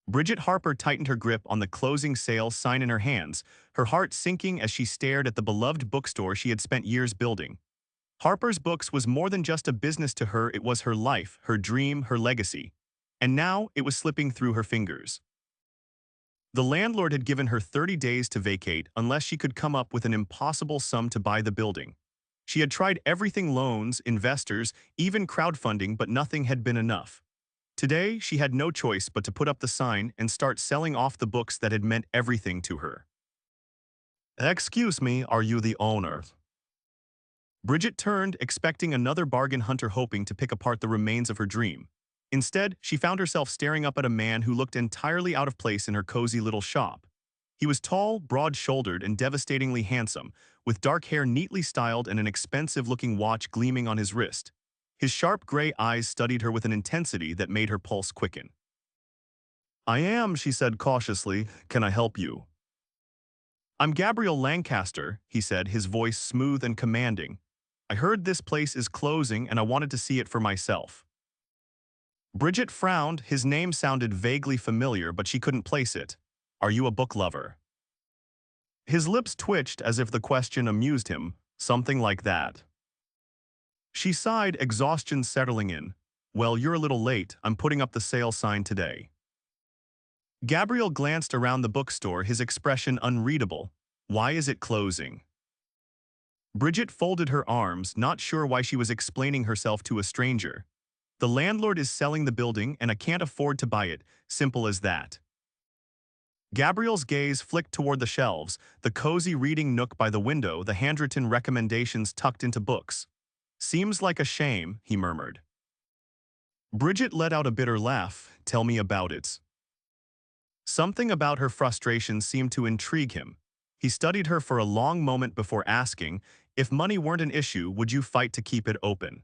Bridget Harper tightened her grip on the closing sale sign in her hands, her heart sinking as she stared at the beloved bookstore she had spent years building. Harper's Books was more than just a business to her, it was her life, her dream, her legacy. And now it was slipping through her fingers. The landlord had given her 30 days to vacate unless she could come up with an impossible sum to buy the building. She had tried everything: loans, investors, even crowdfunding, but nothing had been enough. Today, she had no choice but to put up the sign and start selling off the books that had meant everything to her. "Excuse me, are you the owner?" Bridget turned, expecting another bargain hunter hoping to pick apart the remains of her dream. Instead, she found herself staring up at a man who looked entirely out of place in her cozy little shop. He was tall, broad-shouldered, and devastatingly handsome, with dark hair neatly styled and an expensive-looking watch gleaming on his wrist. His sharp gray eyes studied her with an intensity that made her pulse quicken. "I am," she said cautiously. "Can I help you?" "I'm Gabriel Lancaster," he said, his voice smooth and commanding. "I heard this place is closing and I wanted to see it for myself." Bridget frowned. His name sounded vaguely familiar, but she couldn't place it. "Are you a book lover?" His lips twitched as if the question amused him, something like that. She sighed, exhaustion settling in. "Well, you're a little late. I'm putting up the sale sign today." Gabriel glanced around the bookstore, his expression unreadable. "Why is it closing?" Bridget folded her arms, not sure why she was explaining herself to a stranger. "The landlord is selling the building and I can't afford to buy it, simple as that." Gabriel's gaze flicked toward the shelves, the cozy reading nook by the window, the handwritten recommendations tucked into books. "Seems like a shame," he murmured. Bridget let out a bitter laugh. "Tell me about it." Something about her frustration seemed to intrigue him. He studied her for a long moment before asking, "If money weren't an issue, would you fight to keep it open?"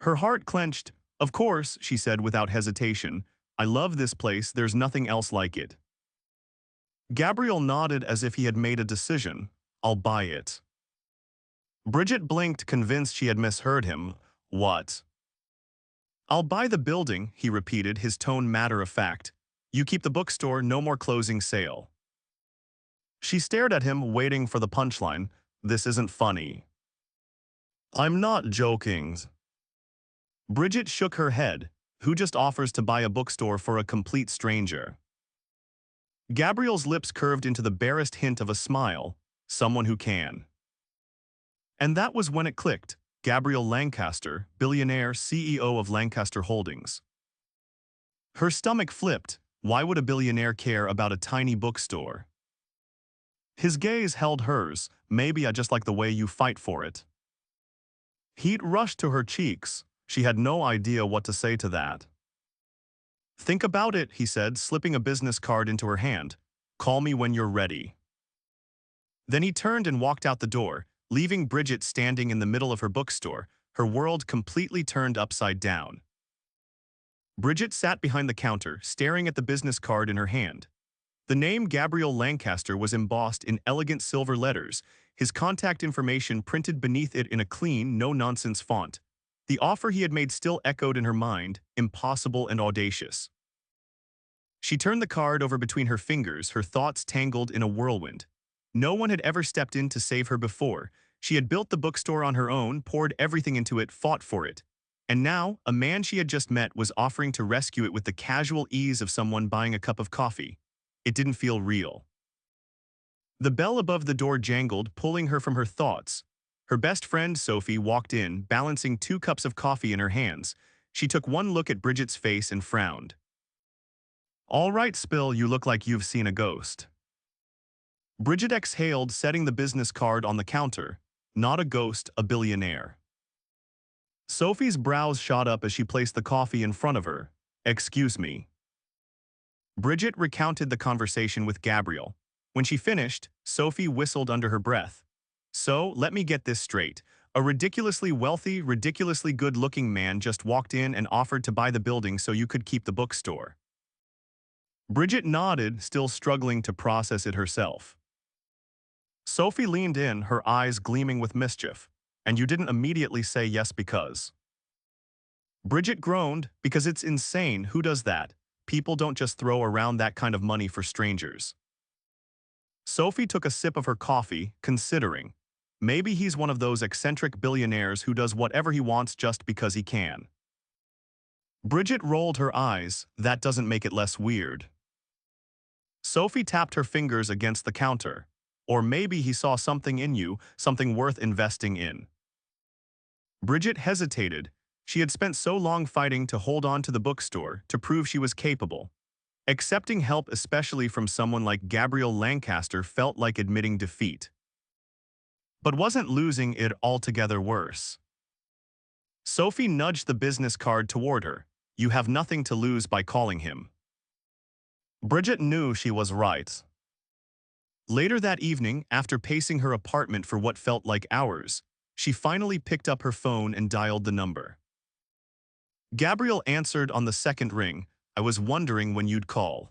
Her heart clenched. "Of course," she said without hesitation. "I love this place, there's nothing else like it." Gabriel nodded as if he had made a decision. "I'll buy it." Bridget blinked, convinced she had misheard him. "What?" "I'll buy the building," he repeated, his tone matter-of-fact. "You keep the bookstore, no more closing sale." She stared at him, waiting for the punchline. "This isn't funny." "I'm not joking." Bridget shook her head. "Who just offers to buy a bookstore for a complete stranger?" Gabriel's lips curved into the barest hint of a smile. "Someone who can." And that was when it clicked. Gabriel Lancaster, billionaire, CEO of Lancaster Holdings. Her stomach flipped. Why would a billionaire care about a tiny bookstore? His gaze held hers. "Maybe I just like the way you fight for it." Heat rushed to her cheeks. She had no idea what to say to that. "Think about it," he said, slipping a business card into her hand. "Call me when you're ready." Then he turned and walked out the door, leaving Bridget standing in the middle of her bookstore, her world completely turned upside down. Bridget sat behind the counter, staring at the business card in her hand. The name Gabriel Lancaster was embossed in elegant silver letters, his contact information printed beneath it in a clean, no-nonsense font. The offer he had made still echoed in her mind, impossible and audacious. She turned the card over between her fingers, her thoughts tangled in a whirlwind. No one had ever stepped in to save her before. She had built the bookstore on her own, poured everything into it, fought for it. And now, a man she had just met was offering to rescue it with the casual ease of someone buying a cup of coffee. It didn't feel real. The bell above the door jangled, pulling her from her thoughts. Her best friend, Sophie, walked in, balancing 2 cups of coffee in her hands. She took one look at Bridget's face and frowned. "All right, Spill, you look like you've seen a ghost." Bridget exhaled, setting the business card on the counter. "Not a ghost, a billionaire." Sophie's brows shot up as she placed the coffee in front of her. "Excuse me." Bridget recounted the conversation with Gabriel. When she finished, Sophie whistled under her breath. "So, let me get this straight. A ridiculously wealthy, ridiculously good-looking man just walked in and offered to buy the building so you could keep the bookstore." Bridget nodded, still struggling to process it herself. Sophie leaned in, her eyes gleaming with mischief. "And you didn't immediately say yes because?" Bridget groaned. "Because it's insane. Who does that? People don't just throw around that kind of money for strangers. Sophie took a sip of her coffee, considering. Maybe he's one of those eccentric billionaires who does whatever he wants just because he can. Bridget rolled her eyes. That doesn't make it less weird. Sophie tapped her fingers against the counter. Or maybe he saw something in you, something worth investing in. Bridget hesitated. She had spent so long fighting to hold on to the bookstore, to prove she was capable. Accepting help, especially from someone like Gabriel Lancaster, felt like admitting defeat. But wasn't losing it altogether worse? Sophie nudged the business card toward her. You have nothing to lose by calling him. Bridget knew she was right. Later that evening, after pacing her apartment for what felt like hours, she finally picked up her phone and dialed the number. Gabriel answered on the second ring. I was wondering when you'd call.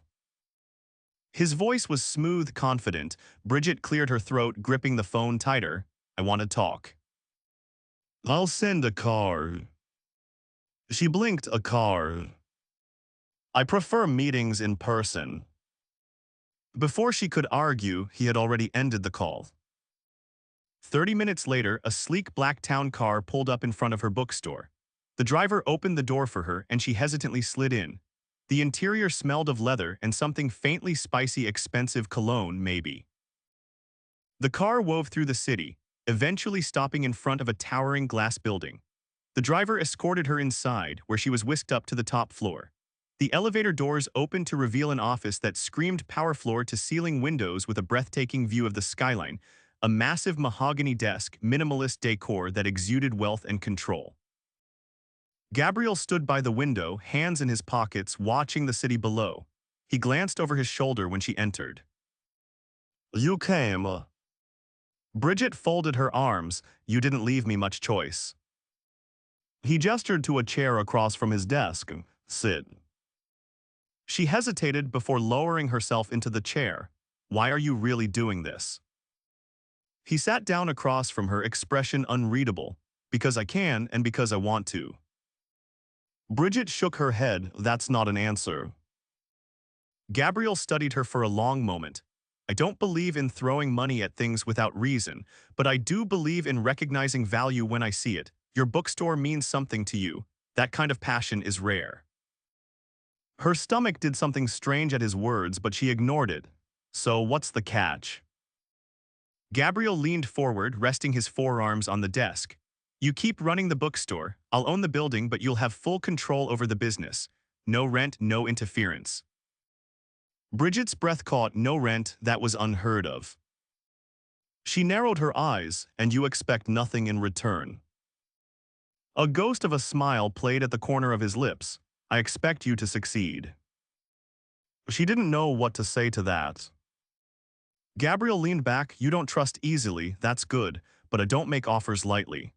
His voice was smooth, confident. Bridget cleared her throat, gripping the phone tighter. I want to talk. I'll send a card. She blinked. A card. I prefer meetings in person. Before she could argue, he had already ended the call. 30 minutes later, a sleek black town car pulled up in front of her bookstore. The driver opened the door for her and she hesitantly slid in. The interior smelled of leather and something faintly spicy, expensive cologne, maybe. The car wove through the city, eventually stopping in front of a towering glass building. The driver escorted her inside, where she was whisked up to the top floor. The elevator doors opened to reveal an office that screamed power floor-to-ceiling windows with a breathtaking view of the skyline, a massive mahogany desk, minimalist decor that exuded wealth and control. Gabriel stood by the window, hands in his pockets, watching the city below. He glanced over his shoulder when she entered. You came. Bridget folded her arms. You didn't leave me much choice. He gestured to a chair across from his desk. Sit. She hesitated before lowering herself into the chair. Why are you really doing this? He sat down across from her, expression unreadable. Because I can and because I want to. Bridget shook her head. That's not an answer. Gabriel studied her for a long moment. I don't believe in throwing money at things without reason, but I do believe in recognizing value when I see it. Your bookstore means something to you. That kind of passion is rare. Her stomach did something strange at his words, but she ignored it. So what's the catch? Gabriel leaned forward, resting his forearms on the desk. You keep running the bookstore. I'll own the building, but you'll have full control over the business. No rent, no interference. Bridget's breath caught. No rent, that was unheard of. She narrowed her eyes. And you expect nothing in return. A ghost of a smile played at the corner of his lips. I expect you to succeed. She didn't know what to say to that. Gabriel leaned back. You don't trust easily, that's good, but I don't make offers lightly.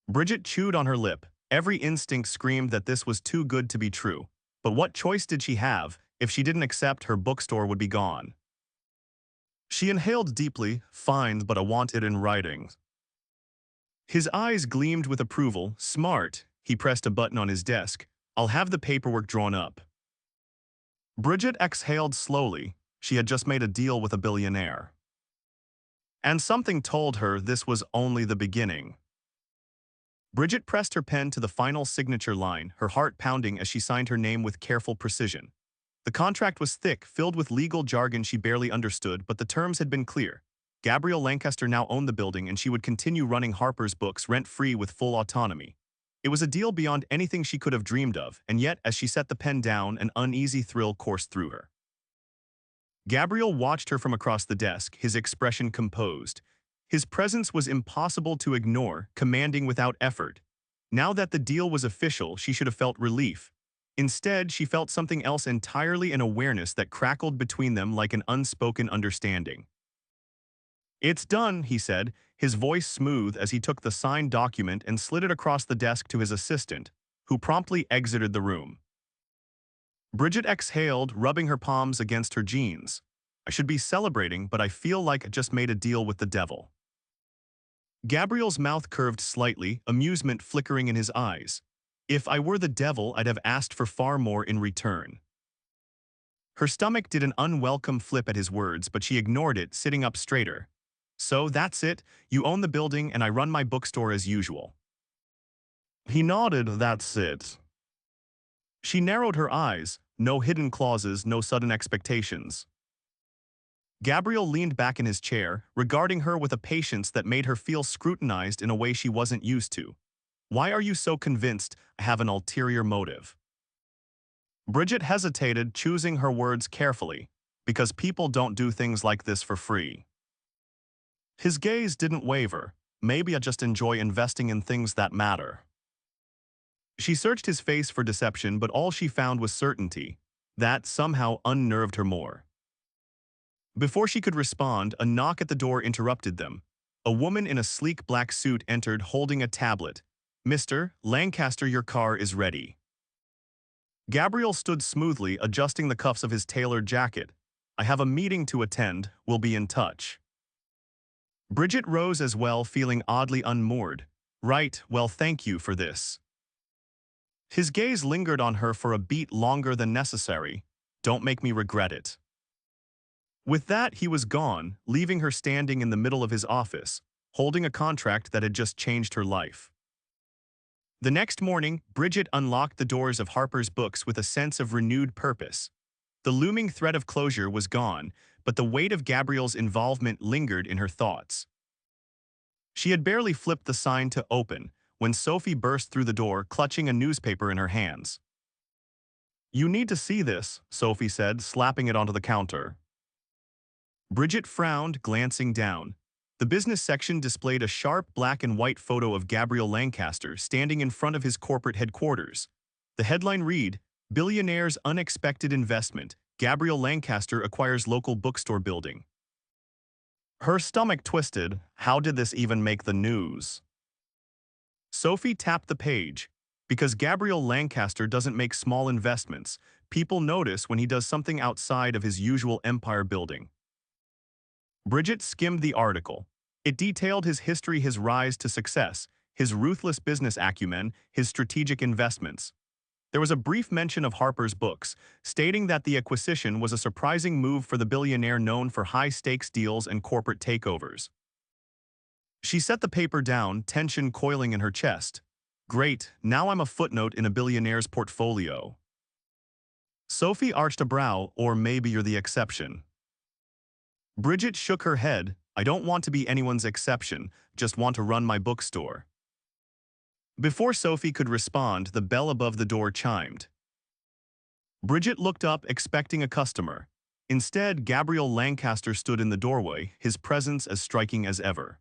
Bridget chewed on her lip. Every instinct screamed that this was too good to be true. But what choice did she have? If she didn't accept, her bookstore would be gone. She inhaled deeply. Fine, but I want it in writing. His eyes gleamed with approval. Smart. He pressed a button on his desk. I'll have the paperwork drawn up. Bridget exhaled slowly. She had just made a deal with a billionaire. And something told her this was only the beginning. Bridget pressed her pen to the final signature line, her heart pounding as she signed her name with careful precision. The contract was thick, filled with legal jargon she barely understood, but the terms had been clear. Gabriel Lancaster now owned the building and she would continue running Harper's books rent-free with full autonomy. It was a deal beyond anything she could have dreamed of, and yet, as she set the pen down, an uneasy thrill coursed through her. Gabriel watched her from across the desk, his expression composed. His presence was impossible to ignore, commanding without effort. Now that the deal was official, she should have felt relief. Instead, she felt something else entirely, an awareness that crackled between them like an unspoken understanding. It's done, he said, his voice smooth as he took the signed document and slid it across the desk to his assistant, who promptly exited the room. Bridget exhaled, rubbing her palms against her jeans. I should be celebrating, but I feel like I just made a deal with the devil. Gabriel's mouth curved slightly, amusement flickering in his eyes. If I were the devil, I'd have asked for far more in return. Her stomach did an unwelcome flip at his words, but she ignored it, sitting up straighter. So that's it, you own the building and I run my bookstore as usual. He nodded, that's it. She narrowed her eyes, no hidden clauses, no sudden expectations. Gabriel leaned back in his chair, regarding her with a patience that made her feel scrutinized in a way she wasn't used to. Why are you so convinced I have an ulterior motive? Bridget hesitated, choosing her words carefully, because people don't do things like this for free. His gaze didn't waver. Maybe I just enjoy investing in things that matter. She searched his face for deception, but all she found was certainty. That somehow unnerved her more. Before she could respond, a knock at the door interrupted them. A woman in a sleek black suit entered holding a tablet. "Mr. Lancaster, your car is ready." Gabriel stood smoothly, adjusting the cuffs of his tailored jacket. "I have a meeting to attend, we'll be in touch." Bridget rose as well, feeling oddly unmoored. "Right, well, thank you for this." His gaze lingered on her for a beat longer than necessary. "Don't make me regret it." With that, he was gone, leaving her standing in the middle of his office, holding a contract that had just changed her life. The next morning, Bridget unlocked the doors of Harper's Books with a sense of renewed purpose. The looming threat of closure was gone, but the weight of Gabriel's involvement lingered in her thoughts. She had barely flipped the sign to open when Sophie burst through the door, clutching a newspaper in her hands. "You need to see this," Sophie said, slapping it onto the counter. Bridget frowned, glancing down. The business section displayed a sharp black and white photo of Gabriel Lancaster standing in front of his corporate headquarters. The headline read, "Billionaire's Unexpected Investment. Gabriel Lancaster acquires local bookstore building." Her stomach twisted. How did this even make the news? Sophie tapped the page. Because Gabriel Lancaster doesn't make small investments, people notice when he does something outside of his usual empire building. Bridget skimmed the article. It detailed his history, his rise to success, his ruthless business acumen, his strategic investments. There was a brief mention of Harper's Books, stating that the acquisition was a surprising move for the billionaire known for high-stakes deals and corporate takeovers. She set the paper down, tension coiling in her chest. "Great, now I'm a footnote in a billionaire's portfolio." Sophie arched a brow, "Or maybe you're the exception." Bridget shook her head. "I don't want to be anyone's exception, just want to run my bookstore." Before Sophie could respond, the bell above the door chimed. Bridget looked up, expecting a customer. Instead, Gabriel Lancaster stood in the doorway, his presence as striking as ever.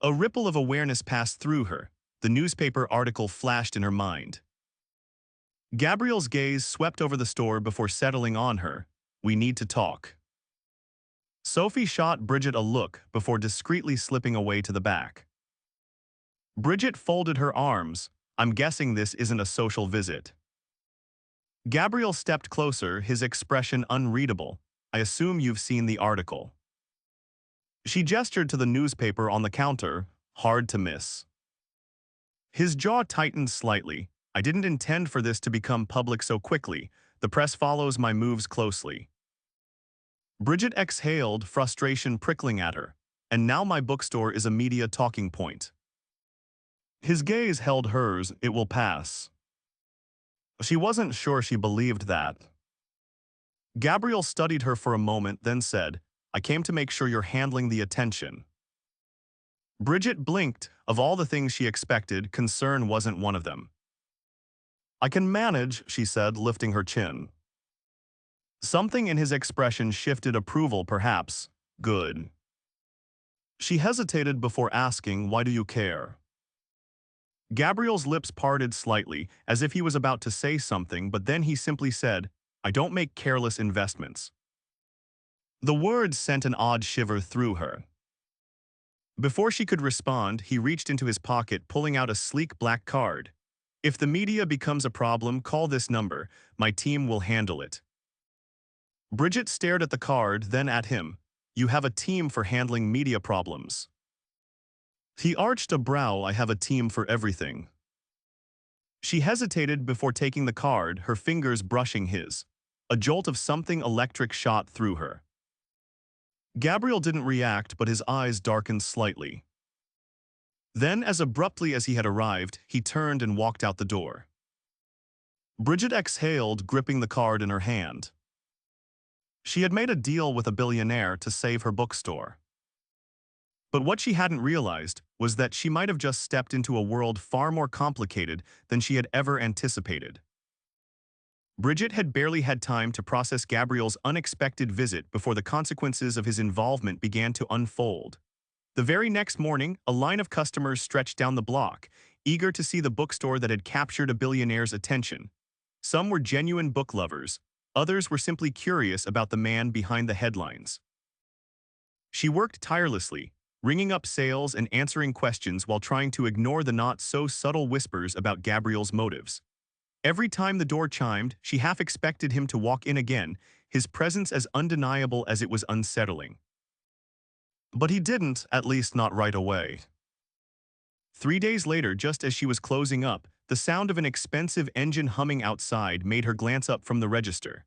A ripple of awareness passed through her. The newspaper article flashed in her mind. Gabriel's gaze swept over the store before settling on her. "We need to talk." Sophie shot Bridget a look before discreetly slipping away to the back. Bridget folded her arms. "I'm guessing this isn't a social visit." Gabriel stepped closer, his expression unreadable. "I assume you've seen the article." She gestured to the newspaper on the counter. "Hard to miss." His jaw tightened slightly. "I didn't intend for this to become public so quickly. The press follows my moves closely." Bridget exhaled, frustration prickling at her. "And now my bookstore is a media talking point." His gaze held hers. "It will pass." She wasn't sure she believed that. Gabriel studied her for a moment, then said, "I came to make sure you're handling the attention." Bridget blinked. Of all the things she expected, concern wasn't one of them. "I can manage," she said, lifting her chin. Something in his expression shifted, approval perhaps. "Good." She hesitated before asking, "Why do you care?" Gabriel's lips parted slightly, as if he was about to say something, but then he simply said, "I don't make careless investments." The words sent an odd shiver through her. Before she could respond, he reached into his pocket, pulling out a sleek black card. "If the media becomes a problem, call this number. My team will handle it." Bridget stared at the card, then at him. "You have a team for handling media problems." He arched a brow. "I have a team for everything." She hesitated before taking the card, her fingers brushing his. A jolt of something electric shot through her. Gabriel didn't react, but his eyes darkened slightly. Then, as abruptly as he had arrived, he turned and walked out the door. Bridget exhaled, gripping the card in her hand. She had made a deal with a billionaire to save her bookstore. But what she hadn't realized was that she might have just stepped into a world far more complicated than she had ever anticipated. Bridget had barely had time to process Gabriel's unexpected visit before the consequences of his involvement began to unfold. The very next morning, a line of customers stretched down the block, eager to see the bookstore that had captured a billionaire's attention. Some were genuine book lovers, others were simply curious about the man behind the headlines. She worked tirelessly, ringing up sales and answering questions while trying to ignore the not-so-subtle whispers about Gabriel's motives. Every time the door chimed, she half expected him to walk in again, his presence as undeniable as it was unsettling. But he didn't, at least not right away. 3 days later, just as she was closing up, the sound of an expensive engine humming outside made her glance up from the register.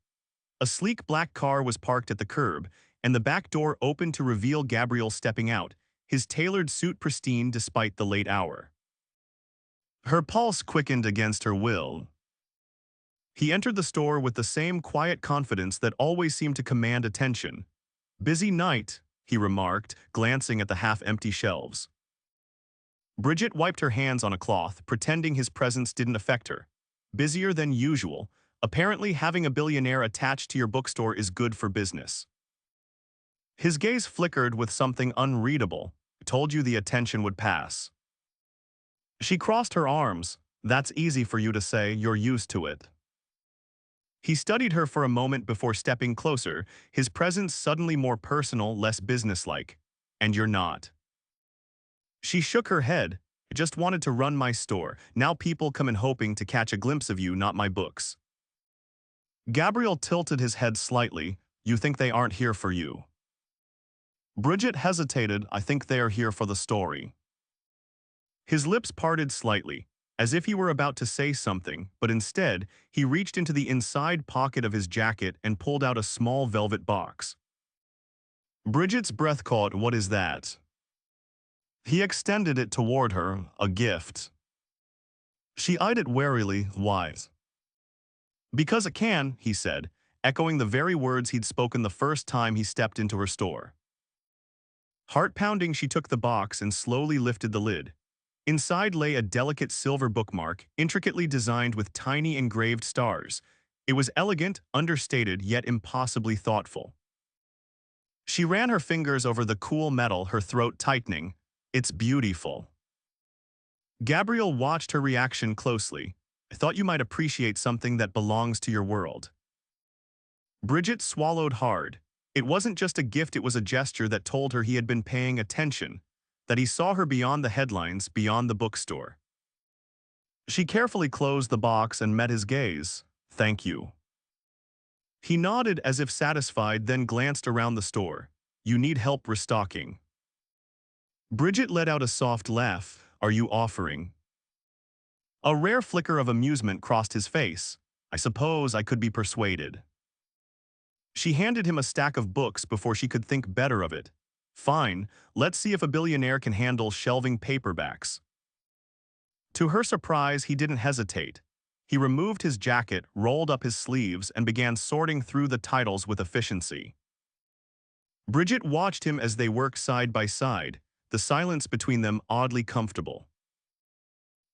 A sleek black car was parked at the curb, and the back door opened to reveal Gabriel stepping out, his tailored suit pristine despite the late hour. Her pulse quickened against her will. He entered the store with the same quiet confidence that always seemed to command attention. "Busy night," he remarked, glancing at the half-empty shelves. Bridget wiped her hands on a cloth, pretending his presence didn't affect her. "Busier than usual. Apparently having a billionaire attached to your bookstore is good for business." His gaze flickered with something unreadable. "Told you the attention would pass." She crossed her arms. "That's easy for you to say, you're used to it." He studied her for a moment before stepping closer, his presence suddenly more personal, less businesslike. "And you're not." She shook her head. "I just wanted to run my store. Now people come in hoping to catch a glimpse of you, not my books." Gabriel tilted his head slightly. "You think they aren't here for you?" Bridget hesitated. "I think they are here for the story." His lips parted slightly, as if he were about to say something, but instead, he reached into the inside pocket of his jacket and pulled out a small velvet box. Bridget's breath caught. "What is that?" He extended it toward her. "A gift." She eyed it warily. "Why?" "Because it can," he said, echoing the very words he'd spoken the first time he stepped into her store. Heart-pounding, she took the box and slowly lifted the lid. Inside lay a delicate silver bookmark, intricately designed with tiny engraved stars. It was elegant, understated, yet impossibly thoughtful. She ran her fingers over the cool metal, her throat tightening. "It's beautiful." Gabriel watched her reaction closely. "I thought you might appreciate something that belongs to your world." Bridget swallowed hard. It wasn't just a gift, it was a gesture that told her he had been paying attention, that he saw her beyond the headlines, beyond the bookstore. She carefully closed the box and met his gaze. "Thank you." He nodded as if satisfied, then glanced around the store. "You need help restocking." Bridget let out a soft laugh. "Are you offering?" A rare flicker of amusement crossed his face. "I suppose I could be persuaded." She handed him a stack of books before she could think better of it. "Fine, let's see if a billionaire can handle shelving paperbacks." To her surprise, he didn't hesitate. He removed his jacket, rolled up his sleeves, and began sorting through the titles with efficiency. Bridget watched him as they worked side by side, the silence between them oddly comfortable.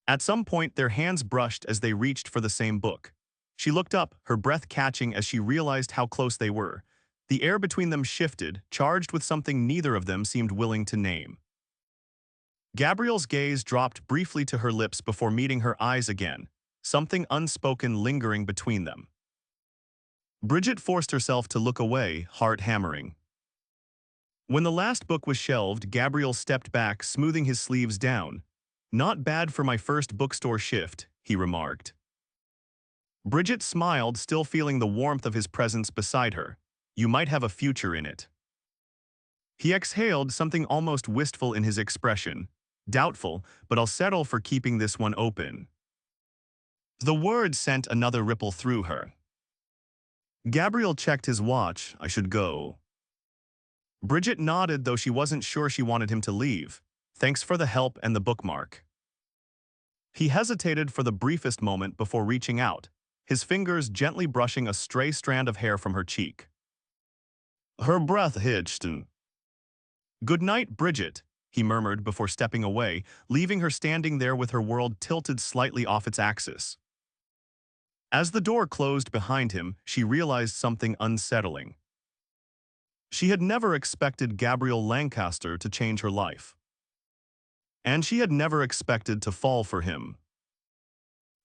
At some point, their hands brushed as they reached for the same book. She looked up, her breath catching as she realized how close they were. The air between them shifted, charged with something neither of them seemed willing to name. Gabriel's gaze dropped briefly to her lips before meeting her eyes again, something unspoken lingering between them. Bridget forced herself to look away, heart hammering. When the last book was shelved, Gabriel stepped back, smoothing his sleeves down. "Not bad for my first bookstore shift," he remarked. Bridget smiled, still feeling the warmth of his presence beside her. "You might have a future in it." He exhaled, something almost wistful in his expression. "Doubtful, but I'll settle for keeping this one open." The word sent another ripple through her. Gabriel checked his watch. I should go. Bridget nodded, though she wasn't sure she wanted him to leave. Thanks for the help and the bookmark. He hesitated for the briefest moment before reaching out, his fingers gently brushing a stray strand of hair from her cheek. Her breath hitched. Good night, Bridget, he murmured before stepping away, leaving her standing there with her world tilted slightly off its axis. As the door closed behind him, she realized something unsettling. She had never expected Gabriel Lancaster to change her life. And she had never expected to fall for him.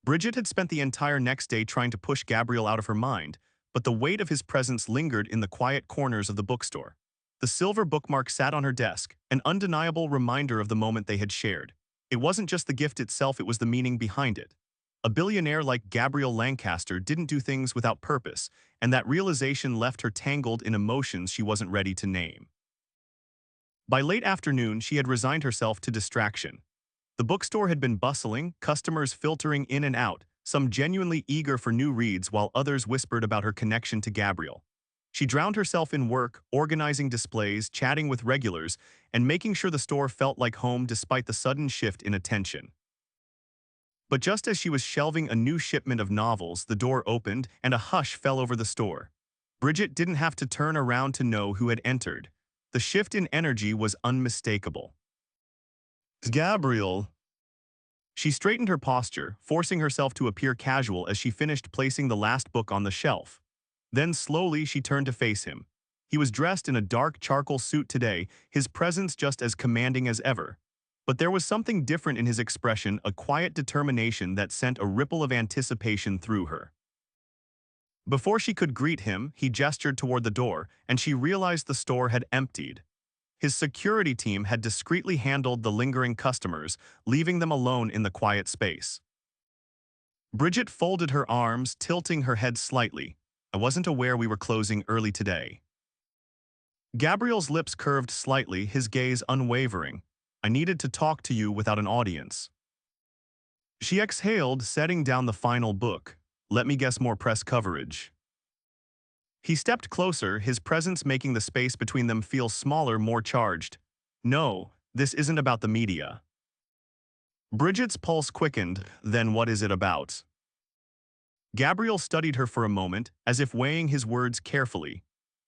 Bridget had spent the entire next day trying to push Gabriel out of her mind, but the weight of his presence lingered in the quiet corners of the bookstore. The silver bookmark sat on her desk, an undeniable reminder of the moment they had shared. It wasn't just the gift itself, it was the meaning behind it. A billionaire like Gabriel Lancaster didn't do things without purpose, and that realization left her tangled in emotions she wasn't ready to name. By late afternoon, she had resigned herself to distraction. The bookstore had been bustling, customers filtering in and out, some genuinely eager for new reads while others whispered about her connection to Gabriel. She drowned herself in work, organizing displays, chatting with regulars, and making sure the store felt like home despite the sudden shift in attention. But just as she was shelving a new shipment of novels, the door opened and a hush fell over the store. Bridget didn't have to turn around to know who had entered. The shift in energy was unmistakable. Gabriel. She straightened her posture, forcing herself to appear casual as she finished placing the last book on the shelf. Then slowly she turned to face him. He was dressed in a dark charcoal suit today, his presence just as commanding as ever. But there was something different in his expression, a quiet determination that sent a ripple of anticipation through her. Before she could greet him, he gestured toward the door, and she realized the store had emptied. His security team had discreetly handled the lingering customers, leaving them alone in the quiet space. Bridget folded her arms, tilting her head slightly. I wasn't aware we were closing early today. Gabriel's lips curved slightly, his gaze unwavering. I needed to talk to you without an audience. She exhaled, setting down the final book. Let me guess, more press coverage. He stepped closer, his presence making the space between them feel smaller, more charged. No, this isn't about the media. Bridget's pulse quickened. Then what is it about? Gabriel studied her for a moment, as if weighing his words carefully.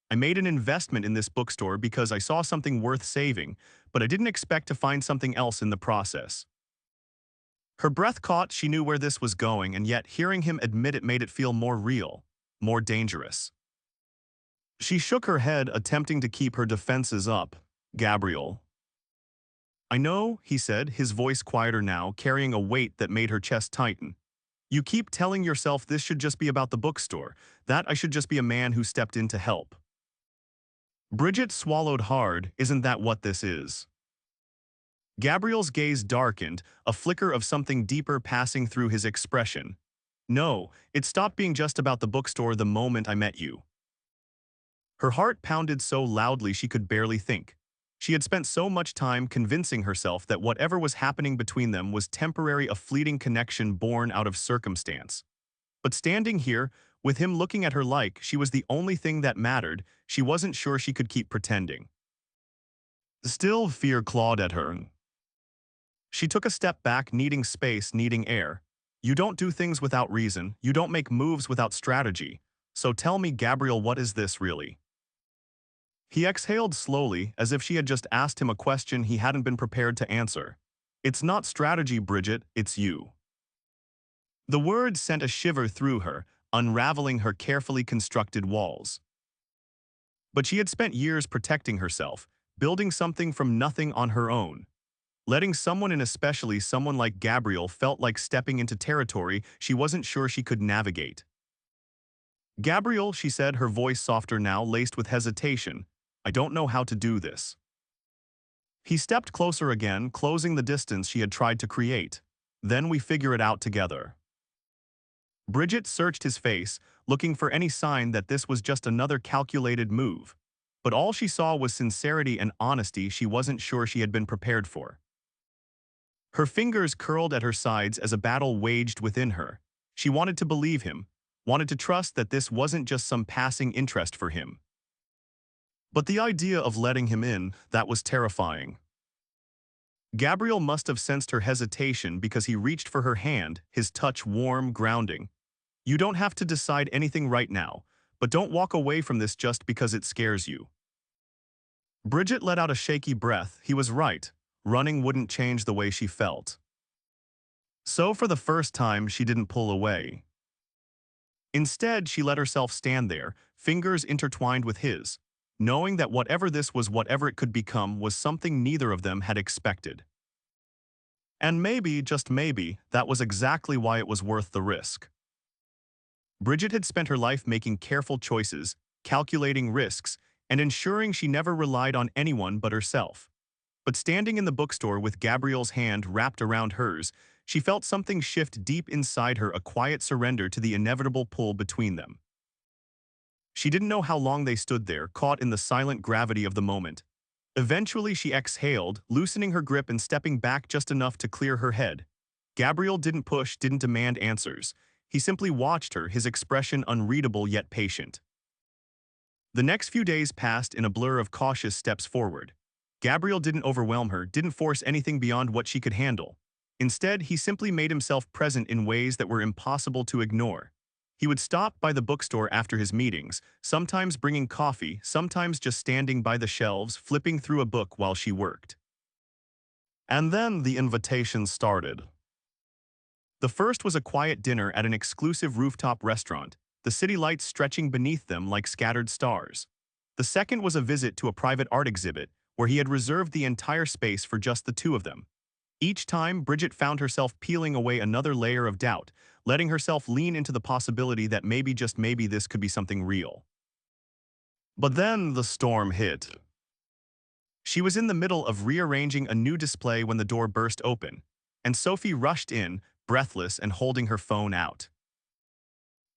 I made an investment in this bookstore because I saw something worth saving, but I didn't expect to find something else in the process. Her breath caught, she knew where this was going, and yet hearing him admit it made it feel more real, more dangerous. She shook her head, attempting to keep her defenses up. Gabriel. I know, he said, his voice quieter now, carrying a weight that made her chest tighten. You keep telling yourself this should just be about the bookstore, that I should just be a man who stepped in to help. Bridget swallowed hard. Isn't that what this is? Gabriel's gaze darkened, a flicker of something deeper passing through his expression. No, it stopped being just about the bookstore the moment I met you. Her heart pounded so loudly she could barely think. She had spent so much time convincing herself that whatever was happening between them was temporary, a fleeting connection born out of circumstance. But standing here, with him looking at her like she was the only thing that mattered, she wasn't sure she could keep pretending. Still, fear clawed at her. She took a step back, needing space, needing air. You don't do things without reason, you don't make moves without strategy. So tell me, Gabriel, what is this really? He exhaled slowly, as if she had just asked him a question he hadn't been prepared to answer. It's not strategy, Bridget, it's you. The word sent a shiver through her, unraveling her carefully constructed walls. But she had spent years protecting herself, building something from nothing on her own. Letting someone in, especially someone like Gabriel, felt like stepping into territory she wasn't sure she could navigate. Gabriel, she said, her voice softer now, laced with hesitation. I don't know how to do this. He stepped closer again, closing the distance she had tried to create. Then we figure it out together. Bridget searched his face, looking for any sign that this was just another calculated move. But all she saw was sincerity and honesty she wasn't sure she had been prepared for. Her fingers curled at her sides as a battle waged within her. She wanted to believe him, wanted to trust that this wasn't just some passing interest for him. But the idea of letting him in, that was terrifying. Gabriel must have sensed her hesitation because he reached for her hand, his touch warm, grounding. You don't have to decide anything right now, but don't walk away from this just because it scares you. Bridget let out a shaky breath. He was right. Running wouldn't change the way she felt. So for the first time, she didn't pull away. Instead, she let herself stand there, fingers intertwined with his, knowing that whatever this was, whatever it could become, was something neither of them had expected. And maybe, just maybe, that was exactly why it was worth the risk. Bridget had spent her life making careful choices, calculating risks, and ensuring she never relied on anyone but herself. But standing in the bookstore with Gabriel's hand wrapped around hers, she felt something shift deep inside her, a quiet surrender to the inevitable pull between them. She didn't know how long they stood there, caught in the silent gravity of the moment. Eventually she exhaled, loosening her grip and stepping back just enough to clear her head. Gabriel didn't push, didn't demand answers. He simply watched her, his expression unreadable yet patient. The next few days passed in a blur of cautious steps forward. Gabriel didn't overwhelm her, didn't force anything beyond what she could handle. Instead, he simply made himself present in ways that were impossible to ignore. He would stop by the bookstore after his meetings, sometimes bringing coffee, sometimes just standing by the shelves, flipping through a book while she worked. And then the invitations started. The first was a quiet dinner at an exclusive rooftop restaurant, the city lights stretching beneath them like scattered stars. The second was a visit to a private art exhibit, where he had reserved the entire space for just the two of them. Each time, Bridget found herself peeling away another layer of doubt, letting herself lean into the possibility that maybe, just maybe, this could be something real. But then the storm hit. She was in the middle of rearranging a new display when the door burst open, and Sophie rushed in, breathless and holding her phone out.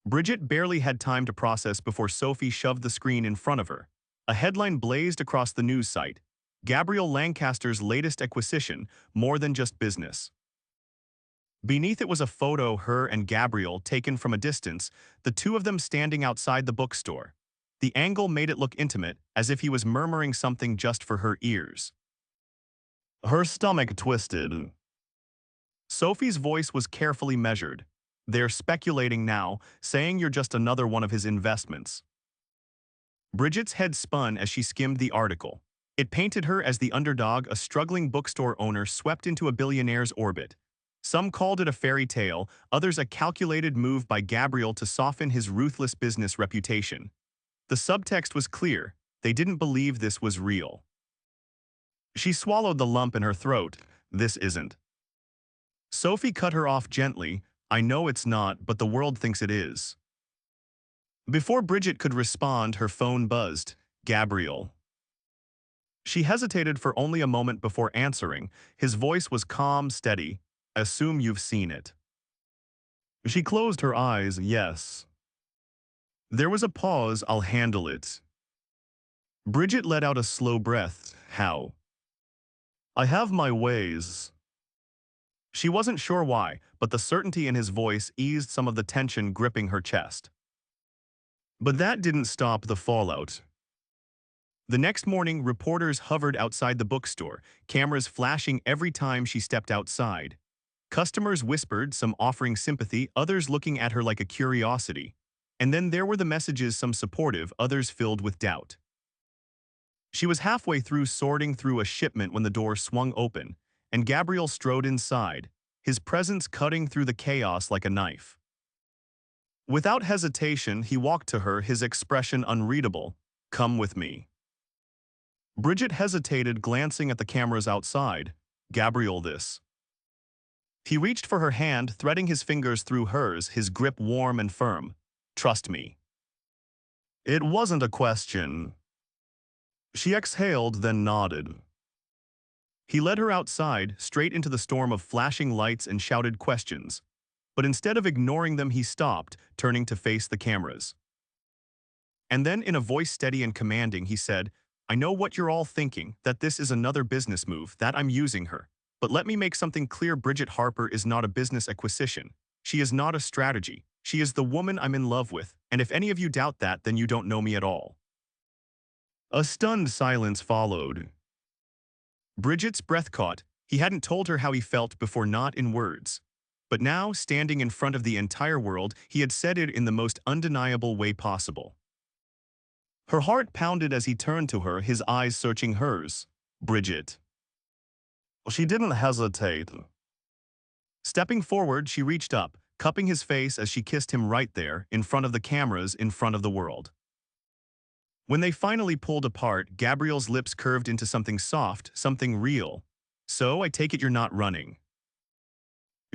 Bridget barely had time to process before Sophie shoved the screen in front of her. A headline blazed across the news site: Gabriel Lancaster's latest acquisition, more than just business. Beneath it was a photo, her and Gabriel, taken from a distance, the two of them standing outside the bookstore. The angle made it look intimate, as if he was murmuring something just for her ears. Her stomach twisted. Sophie's voice was carefully measured. They're speculating now, saying you're just another one of his investments. Bridget's head spun as she skimmed the article. It painted her as the underdog, a struggling bookstore owner swept into a billionaire's orbit. Some called it a fairy tale, others a calculated move by Gabriel to soften his ruthless business reputation. The subtext was clear: they didn't believe this was real. She swallowed the lump in her throat. This isn't. Sophie cut her off gently. I know it's not, but the world thinks it is. Before Bridget could respond, her phone buzzed. Gabriel. She hesitated for only a moment before answering. His voice was calm, steady. I assume you've seen it. She closed her eyes. Yes. There was a pause. I'll handle it. Bridget let out a slow breath. How? I have my ways. She wasn't sure why, but the certainty in his voice eased some of the tension gripping her chest. But that didn't stop the fallout. The next morning, reporters hovered outside the bookstore, cameras flashing every time she stepped outside. Customers whispered, some offering sympathy, others looking at her like a curiosity. And then there were the messages, some supportive, others filled with doubt. She was halfway through sorting through a shipment when the door swung open, and Gabriel strode inside, his presence cutting through the chaos like a knife. Without hesitation, he walked to her, his expression unreadable. Come with me. Bridget hesitated, glancing at the cameras outside. Gabriel, this. He reached for her hand, threading his fingers through hers, his grip warm and firm. Trust me. It wasn't a question. She exhaled, then nodded. He led her outside, straight into the storm of flashing lights and shouted questions. But instead of ignoring them, he stopped, turning to face the cameras. And then, in a voice steady and commanding, he said, I know what you're all thinking, that this is another business move, that I'm using her. But let me make something clear: Bridget Harper is not a business acquisition. She is not a strategy. She is the woman I'm in love with, and if any of you doubt that, then you don't know me at all." A stunned silence followed. Bridget's breath caught. He hadn't told her how he felt before, not in words. But now, standing in front of the entire world, he had said it in the most undeniable way possible. Her heart pounded as he turned to her, his eyes searching hers. "Bridget." She didn't hesitate. Stepping forward, she reached up, cupping his face as she kissed him right there, in front of the cameras, in front of the world. When they finally pulled apart, Gabriel's lips curved into something soft, something real. "So, I take it you're not running."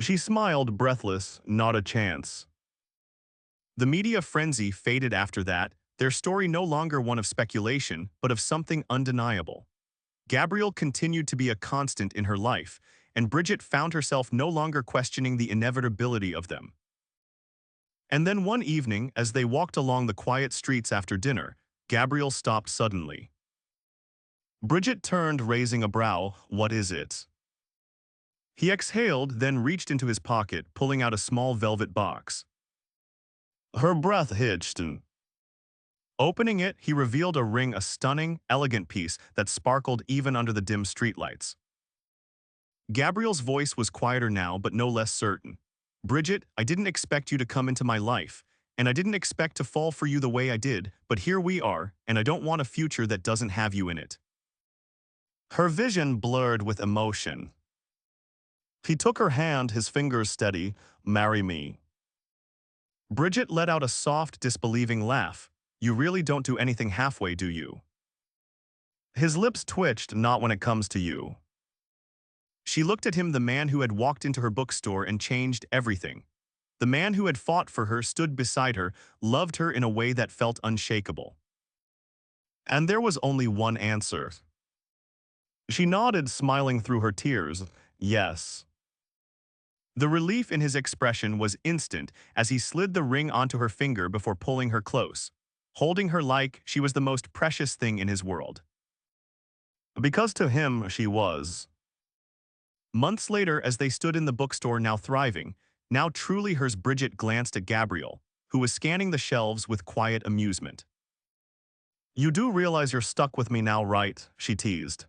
She smiled, breathless. "Not a chance." The media frenzy faded after that, their story no longer one of speculation, but of something undeniable. Gabriel continued to be a constant in her life, and Bridget found herself no longer questioning the inevitability of them. And then one evening, as they walked along the quiet streets after dinner, Gabriel stopped suddenly. Bridget turned, raising a brow. "What is it?" He exhaled, then reached into his pocket, pulling out a small velvet box. Her breath hitched. Opening it, he revealed a ring, a stunning, elegant piece that sparkled even under the dim streetlights. Gabriel's voice was quieter now, but no less certain. "Bridget, I didn't expect you to come into my life, and I didn't expect to fall for you the way I did, but here we are, and I don't want a future that doesn't have you in it." Her vision blurred with emotion. He took her hand, his fingers steady. "Marry me." Bridget let out a soft, disbelieving laugh. "You really don't do anything halfway, do you?" His lips twitched. "Not when it comes to you." She looked at him, the man who had walked into her bookstore and changed everything. The man who had fought for her, stood beside her, loved her in a way that felt unshakable. And there was only one answer. She nodded, smiling through her tears. "Yes." The relief in his expression was instant as he slid the ring onto her finger before pulling her close, holding her like she was the most precious thing in his world. Because to him, she was. Months later, as they stood in the bookstore, now thriving, now truly hers, Bridget glanced at Gabriel, who was scanning the shelves with quiet amusement. "You do realize you're stuck with me now, right?" she teased.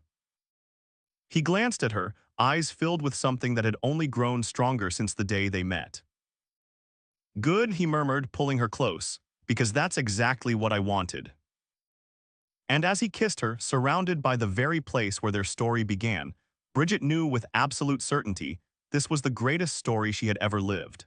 He glanced at her, eyes filled with something that had only grown stronger since the day they met. "Good," he murmured, pulling her close, "because that's exactly what I wanted." And as he kissed her, surrounded by the very place where their story began, Bridget knew with absolute certainty this was the greatest story she had ever lived.